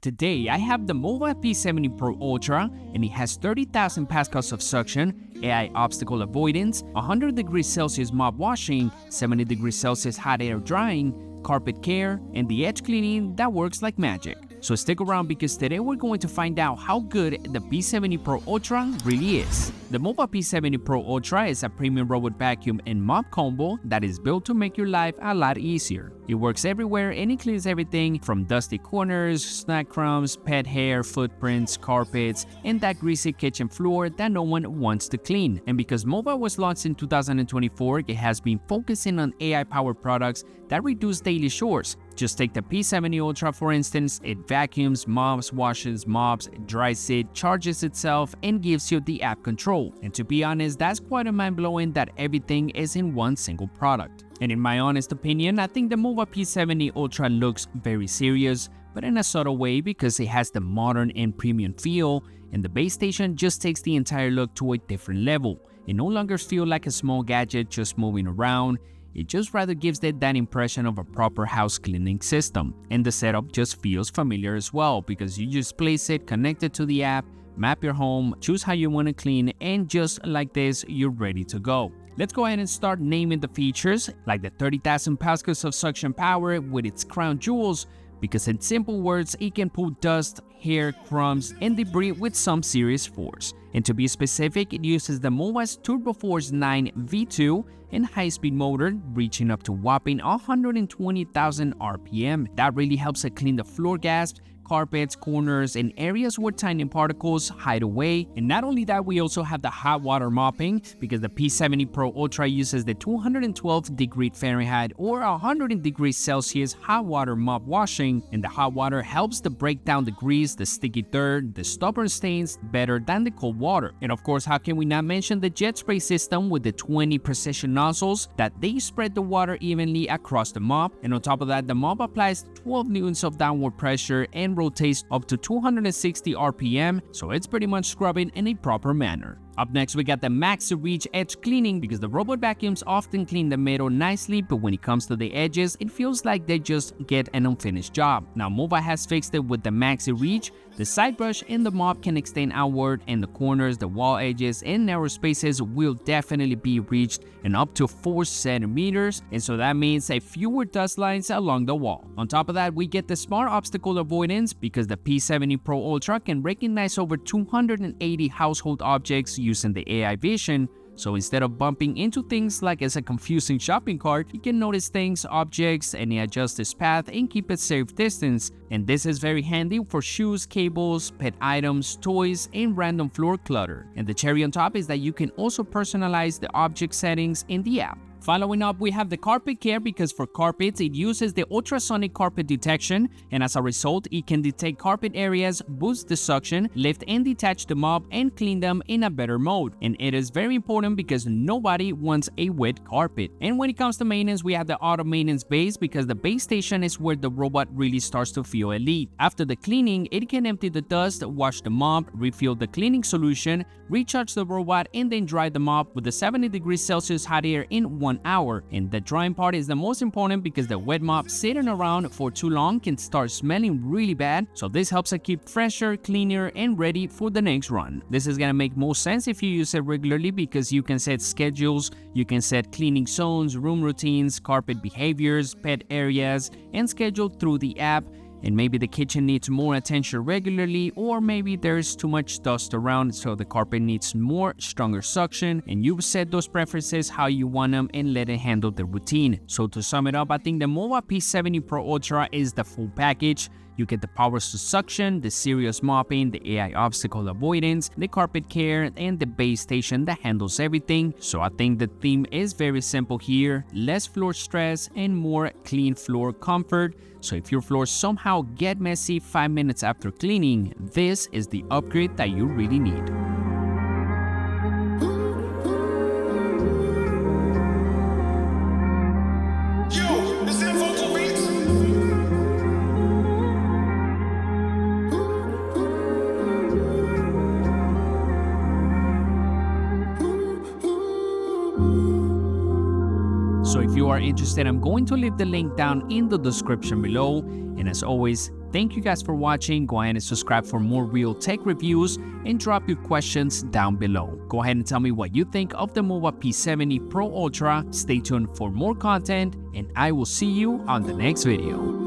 Today, I have the MOVA P70 Pro Ultra, and it has 30,000 pascals of suction, AI obstacle avoidance, 100 degrees Celsius mop washing, 70 degrees Celsius hot air drying, carpet care, and the edge cleaning that works like magic. So stick around because today we're going to find out how good the P70 Pro Ultra really is. The MOVA P70 Pro Ultra is a premium robot vacuum and mop combo that is built to make your life a lot easier. It works everywhere and it cleans everything from dusty corners, snack crumbs, pet hair, footprints, carpets, and that greasy kitchen floor that no one wants to clean. And because MOVA was launched in 2024, it has been focusing on AI-powered products that reduce daily chores. Just take the P70 Ultra for instance. It vacuums, mops, washes, mops, dries it, charges itself, and gives you the app control. And to be honest, that's quite a mind-blowing that everything is in one single product. And in my honest opinion, I think the MOVA P70 Ultra looks very serious, but in a subtle way because it has the modern and premium feel, and the base station just takes the entire look to a different level. It no longer feels like a small gadget just moving around. It just rather gives it that impression of a proper house cleaning system. And the setup just feels familiar as well because you just place it, connect it to the app, map your home, choose how you want to clean, and just like this, you're ready to go. Let's go ahead and start naming the features, like the 30,000 pascals of suction power with its crown jewels, because in simple words, it can pull dust, hair, crumbs, and debris with some serious force. And to be specific, it uses the MOVA's Turbo Force 9 V2 and high-speed motor, reaching up to whopping 120,000 RPM. That really helps it clean the floor gaps, carpets, corners, and areas where tiny particles hide away. And not only that, we also have the hot water mopping because the P70 Pro Ultra uses the 212 degree Fahrenheit or 100 degrees Celsius hot water mop washing, and the hot water helps to break down the grease, the sticky dirt, the stubborn stains better than the cold water. And of course, how can we not mention the jet spray system with the 20 precision nozzles that they spread the water evenly across the mop. And on top of that, the mop applies 12 newtons of downward pressure and rotates up to 260 RPM, so it's pretty much scrubbing in a proper manner. Up next, we got the Max Reach Edge Cleaning because the robot vacuums often clean the middle nicely, but when it comes to the edges, it feels like they just get an unfinished job. Now, MOVA has fixed it with the Max Reach. The side brush and the mop can extend outward, and the corners, the wall edges, and narrow spaces will definitely be reached in up to 4 centimeters, and so that means a fewer dust lines along the wall. On top of that, we get the Smart Obstacle Avoidance because the P70 Pro Ultra can recognize over 280 household objects using the AI vision. So instead of bumping into things like it's a confusing shopping cart, you can notice things, objects, and adjust its path and keep it safe distance. And this is very handy for shoes, cables, pet items, toys, and random floor clutter. And the cherry on top is that you can also personalize the object settings in the app. Following up, we have the carpet care because for carpets, it uses the ultrasonic carpet detection, and as a result, it can detect carpet areas, boost the suction, lift and detach the mop, and clean them in a better mode. And it is very important because nobody wants a wet carpet. And when it comes to maintenance, we have the auto maintenance base because the base station is where the robot really starts to feel elite. After the cleaning, it can empty the dust, wash the mop, refill the cleaning solution, recharge the robot, and then dry the mop with the 70 degrees Celsius hot air in 1 hour. And the drying part is the most important because the wet mop sitting around for too long can start smelling really bad, so this helps it keep fresher, cleaner, and ready for the next run. This is gonna make most sense if you use it regularly because you can set schedules, you can set cleaning zones, room routines, carpet behaviors, pet areas, and schedule through the app. And maybe the kitchen needs more attention regularly, or maybe there's too much dust around, so the carpet needs more stronger suction, and you set those preferences how you want them and let it handle the routine. So to sum it up, I think the MOVA P70 Pro Ultra is the full package. You get the powers to suction, the serious mopping, the AI obstacle avoidance, the carpet care, and the base station that handles everything. So I think the theme is very simple here: less floor stress and more clean floor comfort. So if your floors somehow get messy 5 minutes after cleaning, this is the upgrade that you really need. So if you are interested, I'm going to leave the link down in the description below. And as always, Thank you guys for watching. Go ahead and subscribe for more real tech reviews and drop your questions down below. Go ahead and tell me what you think of the MOVA P70 Pro Ultra. Stay tuned for more content, and I will see you on the next video.